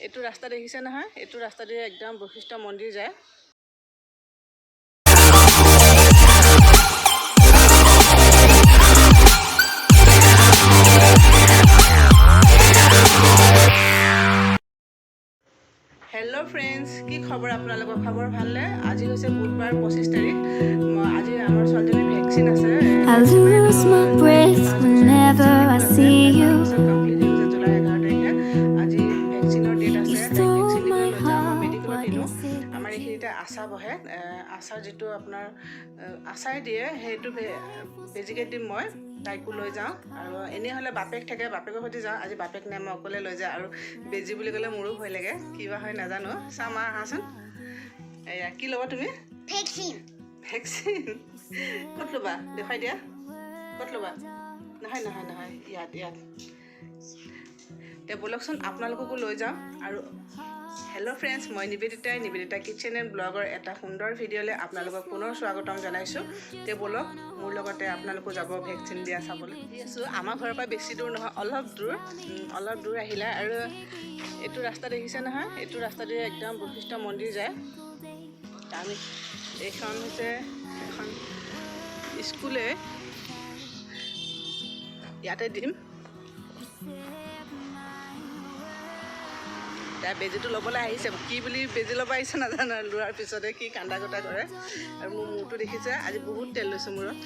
এইটো ৰাস্তা দেখিছে নহয়, এইটো ৰাস্তা দিয়ে একদম বশিষ্ঠ মন্দিৰ যায়। হেল্ল' ফ্ৰেণ্ডছ, কি খবৰ আপোনালোকৰ? খবৰ ভালনে? আজি হৈছে বুধবাৰ 25 তাৰিখ। আজি আমাৰ ছোৱালীজনীৰ ভেকচিন আছে। জুলাই 11 তাৰিখে আজি ভেকচিনৰ ডেট আছে। ভেকচিন দিবলৈ লৈ যাওঁ। মই মেডিকেলত দিলোঁ। আমাৰ এইখিনিতে আশা বহে। আশাৰ যিটো আপোনাৰ আশাই দিয়ে সেইটো বেজিকে দিম মই। তাইকো লৈ যাওঁ আৰু এনেই হ'লে বাপেক থাকে, বাপেকৰ সৈতে যাওঁ। আজি বাপেক নাই, মই অকলে লৈ যাওঁ। আৰু বেজি বুলি ক'লে মোৰো ভয় লাগে, কিবা হয় নাজানো। চাম আহাচোন। এয়া কি ল'বা তুমি? ভেকচিন। ভেকচিন ক'ত ল'বা? দেখুৱাই দিয়া। ক'ত ল'বা? নহয় নহয় নহয়, ইয়াত ইয়াত। তে ব'লকচোন আপোনালোককো লৈ যাওঁ। আৰু হেল্ল' ফ্ৰেণ্ডছ, মই নিবেদিতা কিটচেন এণ্ড ব্লগৰ এটা সুন্দৰ ভিডিঅ'লৈ আপোনালোকক পুনৰ স্বাগতম জনাইছোঁ। তে ব'লক মোৰ লগতে আপোনালোকো যাব ভেকচিন দিয়া চাবলৈ। আছোঁ আমাৰ ঘৰৰ পৰা বেছি দূৰ নহয়, অলপ দূৰ আহিলে। আৰু এইটো ৰাস্তা দেখিছে নহয়, এইটো ৰাস্তা দিয়ে একদম বশিষ্ঠ মন্দিৰ যায়। আমি এইখন হৈছে এখন স্কুলে, ইয়াতে দিম। তাই বেজীটো ল'বলৈ আহিছে। কি বুলি বেজী ল'ব আহিছে নাজানো, লোৱাৰ পিছতে কি কান্দা কটা কৰে। আৰু মোৰ মূৰটো দেখিছে, আজি বহুত তেল লৈছোঁ মূৰত।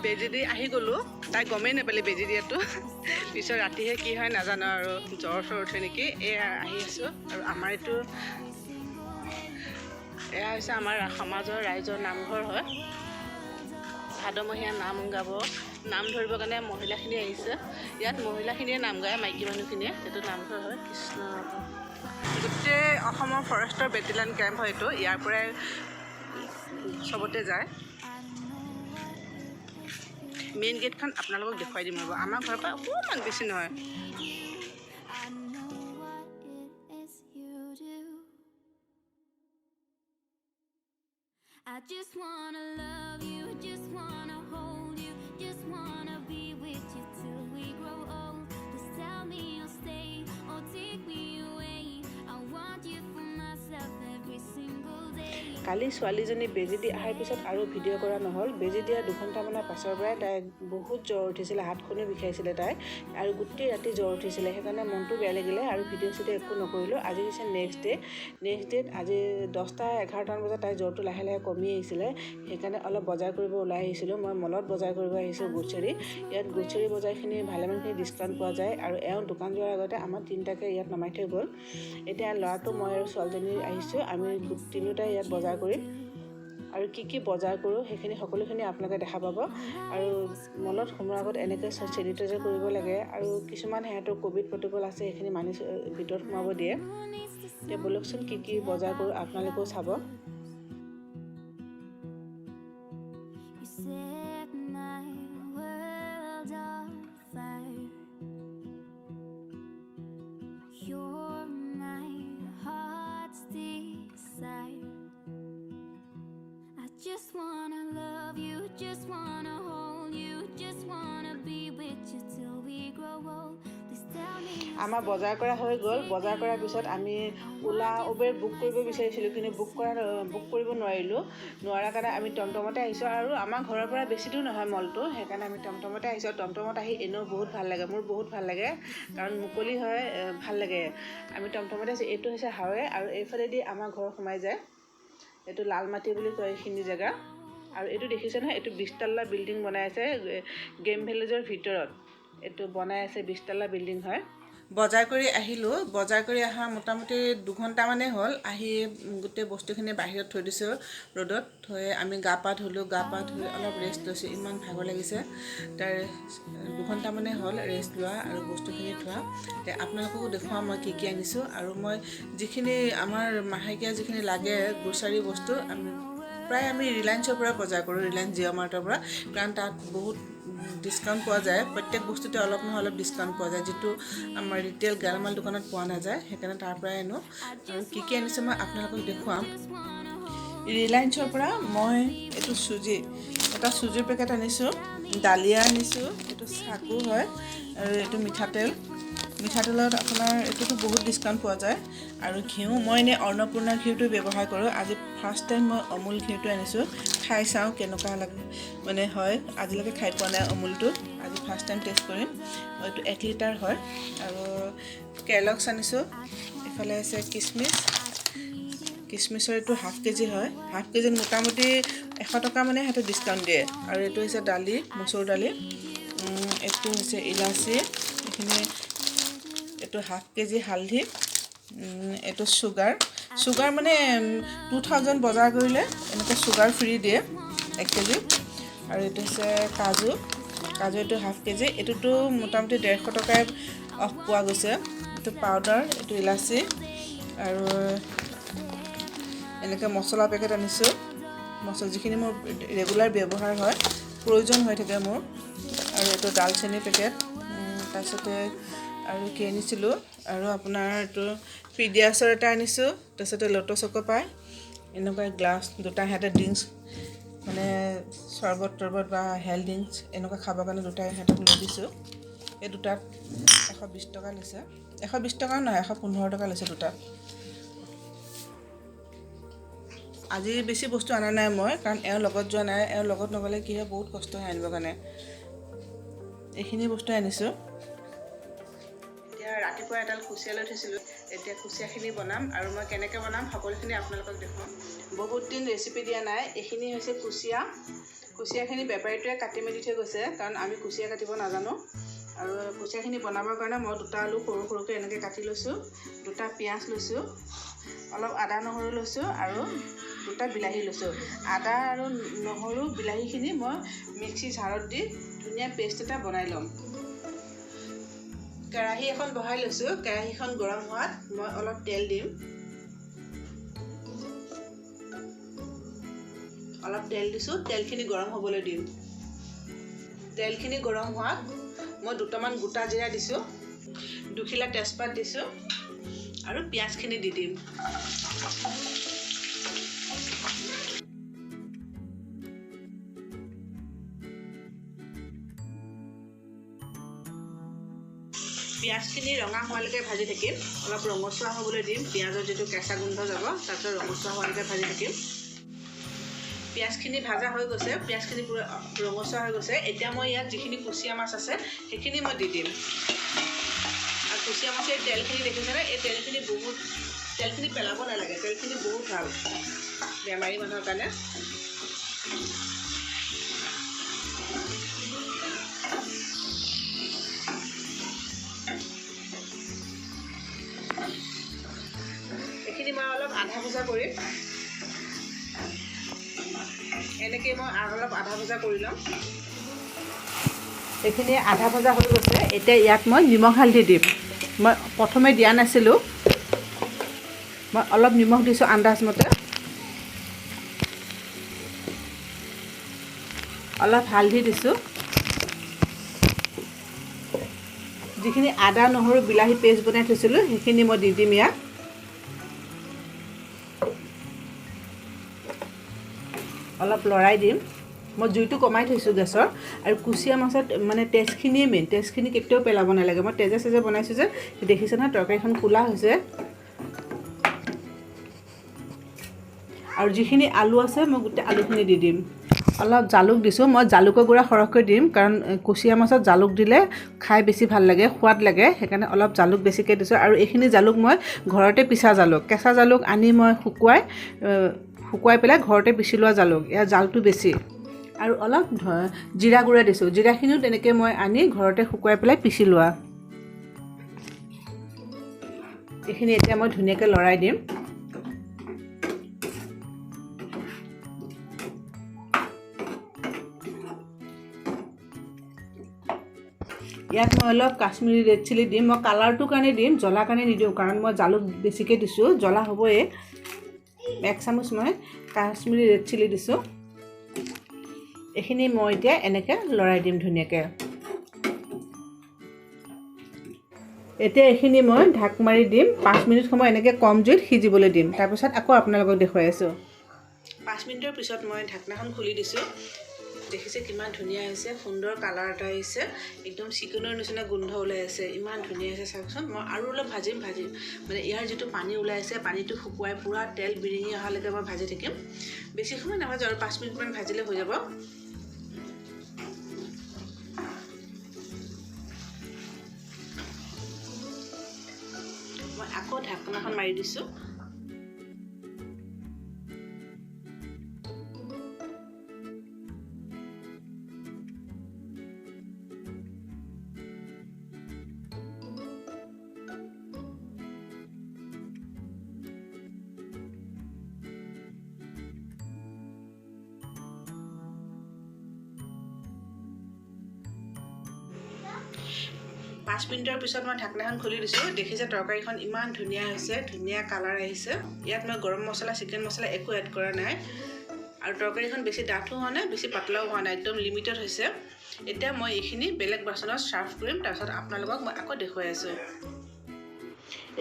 বেজী দি আহি গ'লোঁ, তাই গমেই নাপালে বেজী দিয়াটো। পিছত ৰাতিহে কি হয় নাজানো, আৰু জ্বৰ উঠে নেকি। এয়া আহি আছোঁ। আৰু আমাৰ এয়া হৈছে আমাৰ সমাজৰ ৰাইজৰ নামঘৰ হয়। ভাদমহীয়া নাম গাব, নাম ধৰিবৰ কাৰণে মহিলাখিনি আহিছে। ইয়াত মহিলাখিনিয়ে নাম গায়, মাইকী মানুহখিনিয়ে। এইটো নামঘৰ হয় কৃষ্ণ। গোটেই অসমৰ ফৰেষ্টৰ বেটেলিয়ান কেম্প হয় এইটো। ইয়াৰ পৰাই চবতে যায়। মেইন গেটখন আপোনালোকক দেখুৱাই দিম ৰ'ব। আমাৰ ঘৰৰ পৰা অকণমান বেছি নহয়। I just wanna love you, just wanna hold you, just wanna be with you till we grow old. Just tell me you'll stay or take me away. I want you for myself every single day. কালি ছোৱালীজনী বেজী দি অহাৰ পিছত আৰু video' কৰা নহ'ল। বেজী দিয়া 2 ঘণ্টামানৰ পাছৰ পৰাই তাই বহুত জ্বৰ উঠিছিলে, হাতখনো বিষাইছিলে তাই, আৰু গোটেই ৰাতি জ্বৰ উঠিছিলে। সেইকাৰণে মনটো বেয়া লাগিলে আৰু ভিডিঅ' একো নকৰিলোঁ। আজি হৈছে নেক্সট ডেট। আজি 10-11টামান বজাত তাইৰ জ্বৰটো লাহে লাহে কমি আহিছিলে। সেইকাৰণে অলপ বজাৰ কৰিব ওলাই আহিছিলোঁ। মই মলত বজাৰ কৰিব আহিছোঁ, গ্ৰ'চাৰী। ইয়াত গ্ৰ'চাৰী বজাৰখিনি ভালেমানখিনি ডিছকাউণ্ট পোৱা যায়। আৰু এওঁ দোকান যোৱাৰ আগতে আমাৰ তিনিটাকে ইয়াত নমাই থৈ গ'ল। এতিয়া ল'ৰাটো, মই আৰু ছোৱালীজনী আহিছোঁ। আমি তিনিওটাই ইয়াত বজাৰ কৰিম। আৰু কি বজাৰ কৰোঁ সেইখিনি সকলোখিনি আপোনালোকে দেখা পাব। আৰু মলত সোমোৱাৰ আগত এনেকৈ চেনিটাইজাৰ কৰিব লাগে। আৰু কিছুমান সিহঁতৰ ক'ভিড প্ৰট'কল আছে, সেইখিনি মানি ভিতৰত সোমাব দিয়ে। এতিয়া ব'লকচোন কি বজাৰ কৰোঁ আপোনালোকেও চাব। Set my world on fire. You're my heart's desire. I just wanna love you, just wanna hold you, just wanna be with you till we grow old. আমাৰ বজাৰ কৰা হৈ গ'ল। বজাৰ কৰাৰ পিছত আমি ওলা উবেৰ বুক কৰিব বিচাৰিছিলোঁ, কিন্তু বুক কৰিব নোৱাৰাৰ কাৰণে আমি টমটমতে আহিছোঁ। আৰু আমাৰ ঘৰৰ পৰা বেছি দূৰ নহয় মলটো, সেইকাৰণে আমি টমটমতে আহিছোঁ। টমটমত আহি এনেও বহুত ভাল লাগে, মোৰ বহুত ভাল লাগে, কাৰণ মুকলি হয়, ভাল লাগে। আমি টমটমতে আহিছোঁ। এইটো হৈছে হাইৱে, আৰু এইফালেদি আমাৰ ঘৰ সোমাই যায়। এইটো লালমাটি বুলি কয় এইখিনি জেগা। আৰু এইটো দেখিছে নহয়, এইটো 20 তলা বিল্ডিং বনাই আছে গেম ভিলেজৰ ভিতৰত। এইটো বনাই আছে 20 তলা বিল্ডিং হয়। বজাৰ কৰি আহিলোঁ বজাৰ কৰি অহা মোটামুটি 2 ঘণ্টামানেই হ'ল আহি গোটেই বস্তুখিনি বাহিৰত থৈ দিছোঁ ৰ'দত থৈ আমি গা পা ধুলোঁ গা পা ধুই অলপ ৰেষ্ট লৈছোঁ ইমান ভাগৰ লাগিছে তাৰ 2 ঘণ্টামানেই হ'ল ৰেষ্ট লোৱা আৰু বস্তুখিনি থোৱা আপোনালোককো দেখুৱাম মই কি আনিছোঁ আৰু মই যিখিনি আমাৰ মাহেকীয়া যিখিনি লাগে গ্ৰচাৰী বস্তু প্ৰায় আমি ৰিলায়েন্সৰ পৰা বজাৰ কৰোঁ ৰিলায়েন্স জিঅ' মাৰ্টৰ পৰা কাৰণ তাত বহুত ডিছকাউণ্ট পোৱা যায় প্ৰত্যেক বস্তুতে অলপ নহয় অলপ ডিছকাউণ্ট পোৱা যায় যিটো আমাৰ ৰিটেইল গেলামাল দোকানত পোৱা নাযায় সেইকাৰণে তাৰ পৰাই আনো আৰু কি আনিছোঁ মই আপোনালোকক দেখুৱাম ৰিলায়েন্সৰ পৰা মই এইটো এটা চুজিৰ পেকেট আনিছোঁ ডালিয়া আনিছোঁ এইটো চাগু হয় আৰু এইটো মিঠাতেলত আপোনাৰ এইটোতো বহুত ডিছকাউণ্ট পোৱা যায় আৰু ঘিউ মই এনেই অন্নপূৰ্ণা ঘিউটো ব্যৱহাৰ কৰোঁ আজি ফাৰ্ষ্ট টাইম মই অমুল ঘিউটো আনিছোঁ খাই চাওঁ কেনেকুৱা লাগে মানে হয় আজিলৈকে খাই পোৱা নাই অমুলটো আজি ফাৰ্ষ্ট টাইম টেষ্ট কৰিম এইটো 1 লিটাৰ হয় আৰু কেলক্স আনিছোঁ এফালে আছে কিচমিচৰ এইটো হাফ কেজি হয় হাফ কেজিত মোটামুটি 100 টকা মানে সিহঁতে ডিছকাউণ্ট দিয়ে আৰু এইটো হৈছে দালি মচুৰ দালি এইটো হৈছে ইলাচি এইখিনি এইটো হাফ কেজি হালধি এইটো চুগাৰ মানে 2000 বজাৰ কৰিলে এনেকৈ চুগাৰ ফ্ৰী দিয়ে 1 কেজি আৰু এইটো হৈছে কাজু এইটো হাফ কেজি এইটোতো মোটামুটি 150 টকাই অফ পোৱা গৈছে এইটো পাউডাৰ এইটো ইলাচি আৰু এনেকৈ মছলা পেকেট আনিছোঁ যিখিনি মোৰ ৰেগুলাৰ ব্যৱহাৰ হয় প্ৰয়োজন হৈ থাকে মোৰ আৰু এইটো দালচেনি পেকেট তাৰপিছতে আৰু কি আনিছিলোঁ আৰু আপোনাৰ এইটো পিডিয়াছৰ এটা আনিছোঁ তাৰপিছতে লোটছ চকো পায় এনেকুৱা গ্লাছ দুটা সিহঁতে ড্ৰিংকছ মানে চৰ্বত বা হেল্থ ড্ৰিংকছ এনেকুৱা খাবৰ কাৰণে দুটা সিহঁতক লৈ দিছোঁ এই দুটাত 120 টকা লৈছে 120 টকা নহয় 115 টকা লৈছে দুটাত আজি বেছি বস্তু আনা নাই মই কাৰণ এওঁৰ লগত যোৱা নাই এওঁৰ লগত নগ'লে কি হয় বহুত কষ্ট হয় আনিবৰ কাৰণে এইখিনি বস্তু আনিছোঁ এতিয়া ৰাতিপুৱা এডাল কুচিয়া লৈ থৈছিলোঁ এতিয়া কুচিয়াখিনি বনাম আৰু মই কেনেকৈ বনাম সকলোখিনি আপোনালোকক দেখুৱাম বহুত দিন ৰেচিপি দিয়া নাই এইখিনি হৈছে কুচিয়াখিনি বেপাৰীটোৱে কাটি মেলি থৈ গৈছে কাৰণ আমি কুচিয়া কাটিব নাজানো আৰু কুচিয়াখিনি বনাবৰ কাৰণে মই দুটা আলু সৰু সৰুকৈ এনেকৈ কাটি লৈছোঁ দুটা পিঁয়াজ লৈছোঁ অলপ আদা নহৰু লৈছোঁ আৰু দুটা বিলাহী লৈছোঁ আদা আৰু নহৰু বিলাহীখিনি মই মিক্সি জাৰত দি ধুনীয়া পেষ্ট এটা বনাই ল'ম কেৰাহী এখন বহাই লৈছোঁ কেৰাহীখন গৰম হোৱাত মই অলপ তেল দিম অলপ তেল দিছোঁ তেলখিনি গৰম হ'বলৈ দিম তেলখিনি গৰম হোৱাত মই দুটামান গোটা জিৰা দিছোঁ দুখিলা তেজপাত দিছোঁ আৰু পিঁয়াজখিনি দি দিম পিঁয়াজখিনি ৰঙা হোৱালৈকে ভাজি থাকিম অলপ ৰঙচুৱা হ'বলৈ দিম পিঁয়াজৰ যিটো কেঁচা গোন্ধ যাব তাৰপিছত ৰঙচুৱা হোৱালৈকে ভাজি থাকিম পিঁয়াজখিনি ভাজা হৈ গৈছে পিঁয়াজখিনি পুৰা ৰঙচুৱা হৈ গৈছে এতিয়া মই ইয়াত যিখিনি কুচিয়া মাছ আছে সেইখিনি মই দি দিম আৰু কুচিয়া মাছৰ এই তেলখিনি দেখিছেনে এই তেলখিনি পেলাব নালাগে তেলখিনি বহুত ভাল বেমাৰী মানুহৰ কাৰণে এইখিনি মই অলপ আধা ভজা কৰিম এনেকৈ মই অলপ আধা ভজা কৰি ল'ম এইখিনি আধা ভজা হৈ গৈছে এতিয়া ইয়াত মই নিমখ হালধি দিম মই প্ৰথমে দিয়া নাছিলোঁ মই অলপ নিমখ দিছোঁ আন্দাজমতে অলপ হালধি দিছোঁ যিখিনি আদা নহৰু বিলাহী পেষ্ট বনাই থৈছিলোঁ সেইখিনি মই দি দিম ইয়াত অলপ লৰাই দিম মই জুইটো কমাই থৈছোঁ গেছৰ আৰু কুচিয়া মাছত মানে তেজখিনিয়ে মেইন তেজখিনি কেতিয়াও পেলাব নালাগে মই তেজে বনাইছোঁ যে দেখিছে নহয় তৰকাৰীখন ক'লা হৈছে আৰু যিখিনি আলু আছে মই গোটেই আলুখিনি দি দিম অলপ জালুক দিছোঁ মই জালুকৰ গুড়া সৰহকৈ দিম কাৰণ কুচিয়া মাছত জালুক দিলে খাই বেছি ভাল লাগে সোৱাদ লাগে সেইকাৰণে অলপ জালুক বেছিকৈ দিছোঁ আৰু এইখিনি জালুক মই ঘৰতে পিছা জালুক কেঁচা জালুক আনি মই শুকুৱাই পেলাই ঘৰতে পিচি লোৱা জালুক ইয়াৰ জালটো বেছি আৰু অলপ জিৰা গুড়া দিছোঁ জিৰাখিনিও তেনেকৈ মই আনি ঘৰতে শুকুৱাই পেলাই পিচি লোৱা এইখিনি এতিয়া মই ধুনীয়াকৈ লৰাই দিম। ইয়াত মই অলপ কাশ্মীৰী ৰেড চিলি দিম। মই কালাৰটোৰ কাৰণে দিম, জ্বলাৰ কাৰণে নিদিওঁ, কাৰণ মই জালুক বেছিকৈ দিছোঁ, জ্বলা হ'বই। 1 চামুচ মই কাশ্মীৰী ৰেড চিলি দিছোঁ। এইখিনি মই এতিয়া এনেকৈ লৰাই দিম ধুনীয়াকৈ। এতিয়া এইখিনি মই ঢাক মাৰি দিম, 5 মিনিট সময় এনেকৈ কম জুইত সিজিবলৈ দিম। তাৰপিছত আকৌ আপোনালোকক দেখুৱাই আছোঁ। 5 মিনিটৰ পিছত মই ঢাকনাখন খুলি দিছোঁ। দেখিছে কিমান ধুনীয়া হৈছে, সুন্দৰ কালাৰ এটা আহিছে, একদম চিকেনৰ নিচিনা গোন্ধ ওলাই আছে, ইমান ধুনীয়া হৈছে চাওকচোন। মই আৰু অলপ ভাজিম মানে ইয়াৰ যিটো পানী ওলাই আছে, পানীটো শুকুৱাই পূৰা তেল বিৰিঙি অহালৈকে মই ভাজি থাকিম। বেছি সময় নাভাজো, আৰু 5 মিনিটমান ভাজিলে হৈ যাব। মই আকৌ ঢাকনাখন মাৰি দিছোঁ। পাঁচ মিনিটৰ পিছত মই ঢাকনাখন খুলি দিছোঁ। দেখিছে তৰকাৰীখন ইমান ধুনীয়া হৈছে, ধুনীয়া কালাৰ আহিছে। ইয়াত মই গৰম মছলা, চিকেন মছলা একো এড কৰা নাই, আৰু তৰকাৰীখন বেছি ডাঠো হোৱা নাই, বেছি পাতলাও হোৱা নাই, একদম লিমিটেড হৈছে। এতিয়া মই এইখিনি বেলেগ বাচনত ছাৰ্ভ কৰিম, তাৰপিছত আপোনালোকক মই আকৌ দেখুৱাই আছোঁ।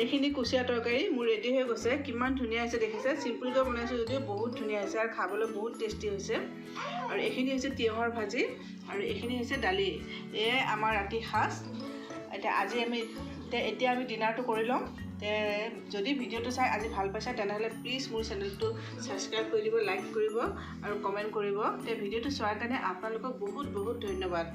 এইখিনি কুচিয়া তৰকাৰী মোৰ ৰেডি হৈ গৈছে। কিমান ধুনীয়া হৈছে দেখিছে, চিম্পুলকৈ বনাইছোঁ যদিও বহুত ধুনীয়া হৈছে, আৰু খাবলৈ বহুত টেষ্টি হৈছে। আৰু এইখিনি হৈছে তিয়ঁহৰ ভাজি, আৰু এইখিনি হৈছে দালি। এয়াই আমাৰ ৰাতিৰ সাজ। এতিয়া আমি ডিনাৰটো কৰি ল'ম। যদি ভিডিঅ'টো চাই আজি ভাল পাইছে, তেনেহ'লে প্লিজ মোৰ চেনেলটো ছাবস্ক্ৰাইব কৰি দিব, লাইক কৰিব আৰু কমেণ্ট কৰিব। ভিডিঅ'টো চোৱাৰ কাৰণে আপোনালোকক বহুত বহুত ধন্যবাদ।